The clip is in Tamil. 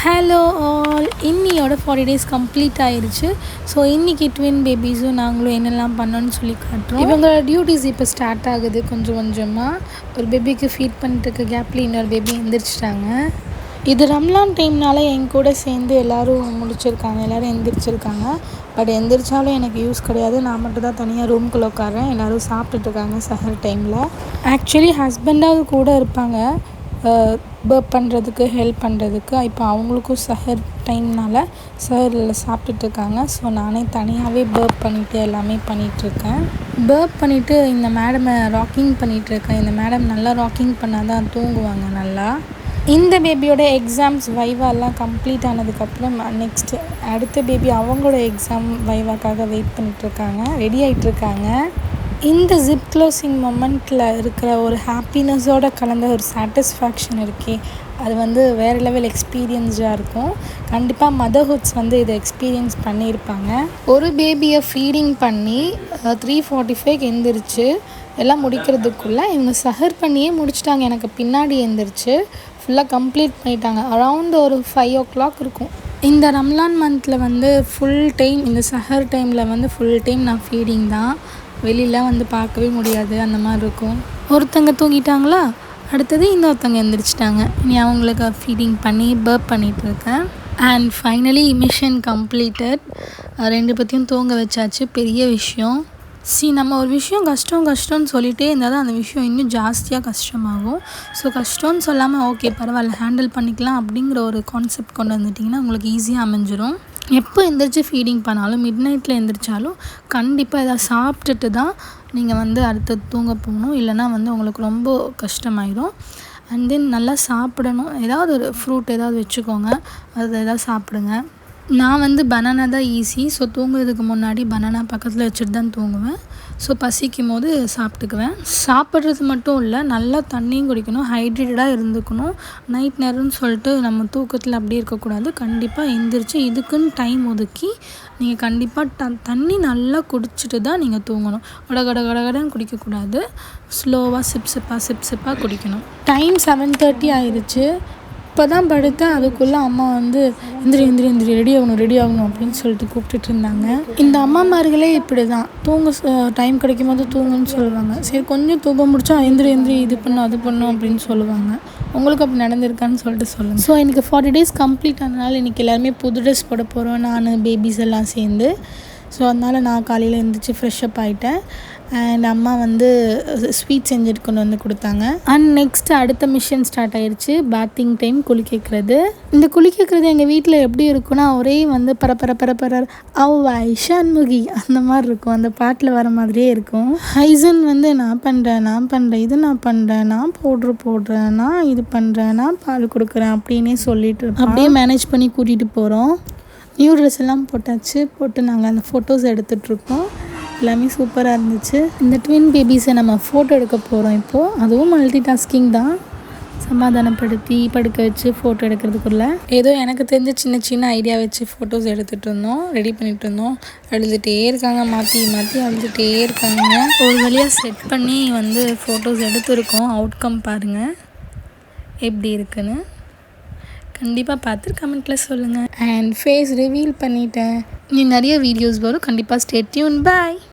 ஹலோ ஆல், இன்னியோட 40 days கம்ப்ளீட் ஆயிடுச்சு. ஸோ இன்றைக்கி ட்வின் பேபிஸும் நாங்களும் என்னெல்லாம் பண்ணோன்னு சொல்லி காட்டுறோம். இவங்களோட டியூட்டிஸ் இப்போ ஸ்டார்ட் ஆகுது கொஞ்சம் கொஞ்சமாக. ஒரு பேபிக்கு ஃபீட் பண்ணிட்டு கேப்ல இன்னொரு பேபி எந்திரிச்சிட்டாங்க. இது ரம்லான் டைம்னால என் கூட சேர்ந்து எல்லோரும் முடிச்சிருக்காங்க, எல்லோரும் எந்திரிச்சிருக்காங்க. பட் எந்திரிச்சாலும் எனக்கு யூஸ் கிடையாது. நான் மட்டும் தான் தனியாக ரூம்குள்ளே உட்காரேன். எல்லோரும் சாப்பிட்டுட்ருக்காங்க சஹர் டைமில். ஆக்சுவலி ஹஸ்பண்டாவது கூட இருப்பாங்க பர்ப் பண்ணுறதுக்கு, ஹெல்ப் பண்ணுறதுக்கு. இப்போ அவங்களுக்கும் சஹர் டைம்னால் சஹரில் சாப்பிட்டுட்ருக்காங்க. ஸோ நானே தனியாகவே பர்ப் பண்ணிவிட்டு எல்லாமே பண்ணிகிட்ருக்கேன். பர்ப் பண்ணிவிட்டு இந்த மேடமை ராக்கிங் பண்ணிகிட்ருக்கேன். இந்த மேடம் நல்லா ராக்கிங் பண்ணால் தான் தூங்குவாங்க நல்லா. இந்த பேபியோட எக்ஸாம்ஸ் வைவாலாம் கம்ப்ளீட் ஆனதுக்கப்புறம் நெக்ஸ்ட்டு அடுத்த பேபி அவங்களோட எக்ஸாம் வைவாக்காக வெயிட் பண்ணிகிட்ருக்காங்க, ரெடி ஆகிட்ருக்காங்க. இந்த ஜிப் க்ளோசிங் மொமெண்ட்டில் இருக்கிற ஒரு ஹாப்பினஸோடு கலந்த ஒரு சாட்டிஸ்ஃபேக்ஷன் இருக்கே, அது வேறு லெவல் எக்ஸ்பீரியன்ஸாக இருக்கும். கண்டிப்பாக மதர்ஹுட்ஸ் இதை எக்ஸ்பீரியன்ஸ் பண்ணியிருப்பாங்க. ஒரு பேபியை ஃபீடிங் பண்ணி 3:45 எந்திரிச்சு எல்லாம் முடிக்கிறதுக்குள்ளே இவங்க சஹர் பண்ணியே முடிச்சிட்டாங்க. எனக்கு பின்னாடி எந்திரிச்சு ஃபுல்லாக கம்ப்ளீட் பண்ணிட்டாங்க. அரவுண்ட் ஒரு 5 o'clock இருக்கும். இந்த ரம்லான் மந்தில் ஃபுல் டைம், இந்த சஹர் டைமில் ஃபுல் டைம் நான் ஃபீடிங் தான். வெளியில் பார்க்கவே முடியாது, அந்த மாதிரி இருக்கும். ஒருத்தங்க தூங்கிட்டாங்களா, அடுத்தது இன்னொருத்தங்க எந்திரிச்சிட்டாங்க. இனி அவங்களுக்கு ஃபீடிங் பண்ணி பர்ப் பண்ணிகிட்ருக்கேன். And finally mission completed. 2 பேத்தையும் தூங்க வச்சாச்சு. பெரிய விஷயம். நம்ம ஒரு விஷயம் கஷ்டம்னு சொல்லிகிட்டே இருந்தால் தான் அந்த விஷயம் இன்னும் ஜாஸ்தியாக கஷ்டமாகும். ஸோ கஷ்டம்னு சொல்லாமல் ஓகே பரவாயில்ல ஹேண்டில் பண்ணிக்கலாம் அப்படிங்கிற ஒரு கான்செப்ட் கொண்டு வந்துட்டிங்கன்னா உங்களுக்கு ஈஸியாக அமைஞ்சிரும். எப்போ எந்திரிச்சு ஃபீடிங் பண்ணாலும், மிட் நைட்டில் எந்திரிச்சாலும் கண்டிப்பாக எதாவது சாப்பிட்டுட்டு தான் நீங்கள் அடுத்தது தூங்க போகணும். இல்லைனா உங்களுக்கு ரொம்ப கஷ்டமாயிடும். அண்ட் தென் நல்லா சாப்பிடணும். ஏதாவது ஒரு ஃப்ரூட் ஏதாவது வச்சுக்கோங்க, அது ஏதாவது சாப்பிடுங்க. நான் பனானா தான் ஈஸி. ஸோ தூங்குறதுக்கு முன்னாடி பனானா பக்கத்தில் வச்சுட்டு தான் தூங்குவேன். ஸோ பசிக்கும் போது சாப்பிட்டுக்குவேன். சாப்பிட்றது மட்டும் இல்லை, நல்லா தண்ணியும் குடிக்கணும், ஹைட்ரேட்டடாக இருந்துக்கணும். நைட் நேரம்னு சொல்லிட்டு நம்ம தூக்கத்தில் அப்படியே இருக்கக்கூடாது. கண்டிப்பாக எந்திரிச்சு இதுக்குன்னு டைம் ஒதுக்கி நீங்கள் கண்டிப்பாக தண்ணி நல்லா குடிச்சிட்டு தான் நீங்கள் தூங்கணும். கடகடன்னு குடிக்கக்கூடாது. ஸ்லோவாக சிப்பாக குடிக்கணும். டைம் 7:30 ஆயிடுச்சு. இப்போ தான் படுத்தேன். அதுக்குள்ளே அம்மா எந்திரி ரெடி ஆகணும் அப்படின்னு சொல்லிட்டு கூப்பிட்டுட்டு இருந்தாங்க. இந்த அம்மாமார்களே இப்படி தான், தூங்க டைம் கிடைக்கும் போது தூங்குன்னு சொல்லுவாங்க. சரி கொஞ்சம் தூங்க முடிச்சா எந்திரி இது பண்ணும் அது பண்ணும் அப்படின்னு சொல்லுவாங்க. உங்களுக்கு அப்படி நடந்திருக்கான்னு சொல்லிட்டு சொல்லுங்கள். ஸோ எனக்கு 40 days கம்ப்ளீட் ஆனதுனால இன்றைக்கி எல்லாருமே புது ட்ரெஸ் போட போகிறோம், நான் பேபிஸ் எல்லாம் சேர்ந்து. ஸோ அதனால் நான் காலையில் எழுந்திரிச்சு ஃப்ரெஷ்அப் ஆகிட்டேன். அண்ட் அம்மா ஸ்வீட் செஞ்சுட்டு கொண்டு கொடுத்தாங்க. அண்ட் நெக்ஸ்ட்டு அடுத்த மிஷன் ஸ்டார்ட் ஆகிடுச்சு. பாத்திங் டைம், குளிக்கிறது. இந்த குளிக்கிறது எங்கள் வீட்டில் எப்படி இருக்குன்னா, ஒரே பர ஷண்முகி அந்த மாதிரி இருக்கும். அந்த பாட்டில் வர மாதிரியே இருக்கும். ஹைசன் நான் பண்ணுறேன் இது நான் பண்ணுறேன், நான் போடுறேன், நான் இது பண்ணுறேன், நான் பால் கொடுக்குறேன் அப்படின்னே சொல்லிட்டு அப்படியே மேனேஜ் பண்ணி கூட்டிகிட்டு போகிறோம். நியூ ட்ரெஸ் எல்லாம் போட்டு நாங்கள் அந்த ஃபோட்டோஸ் எடுத்துகிட்ருக்கோம். எல்லாமே சூப்பராக இருந்துச்சு. இந்த ட்வின் பேபிஸை நம்ம ஃபோட்டோ எடுக்க போகிறோம் இப்போது. அதுவும் மல்டி டாஸ்கிங் தான். சமாதானப்படுத்தி படுக்க வச்சு ஃபோட்டோ எடுக்கிறதுக்குள்ளே ஏதோ எனக்கு தெரிஞ்ச சின்ன ஐடியா வச்சு ஃபோட்டோஸ் எடுத்துகிட்டு இருந்தோம், ரெடி பண்ணிகிட்டு இருந்தோம். அழுதுகிட்டே இருக்காங்க, மாற்றி அழுதுகிட்டே இருக்காங்க. ஒரு வழியாக செட் பண்ணி ஃபோட்டோஸ் எடுத்துருக்கோம். அவுட்கம் பாருங்கள் எப்படி இருக்குன்னு. கண்டிப்பாக பார்த்து கமெண்ட்டில் சொல்லுங்கள். அண்ட் ஃபேஸ் ரிவீல் பண்ணிட்டேன். நீ நிறைய வீடியோஸ் வரும். கண்டிப்பாக ஸ்டே டியூன். பாய்.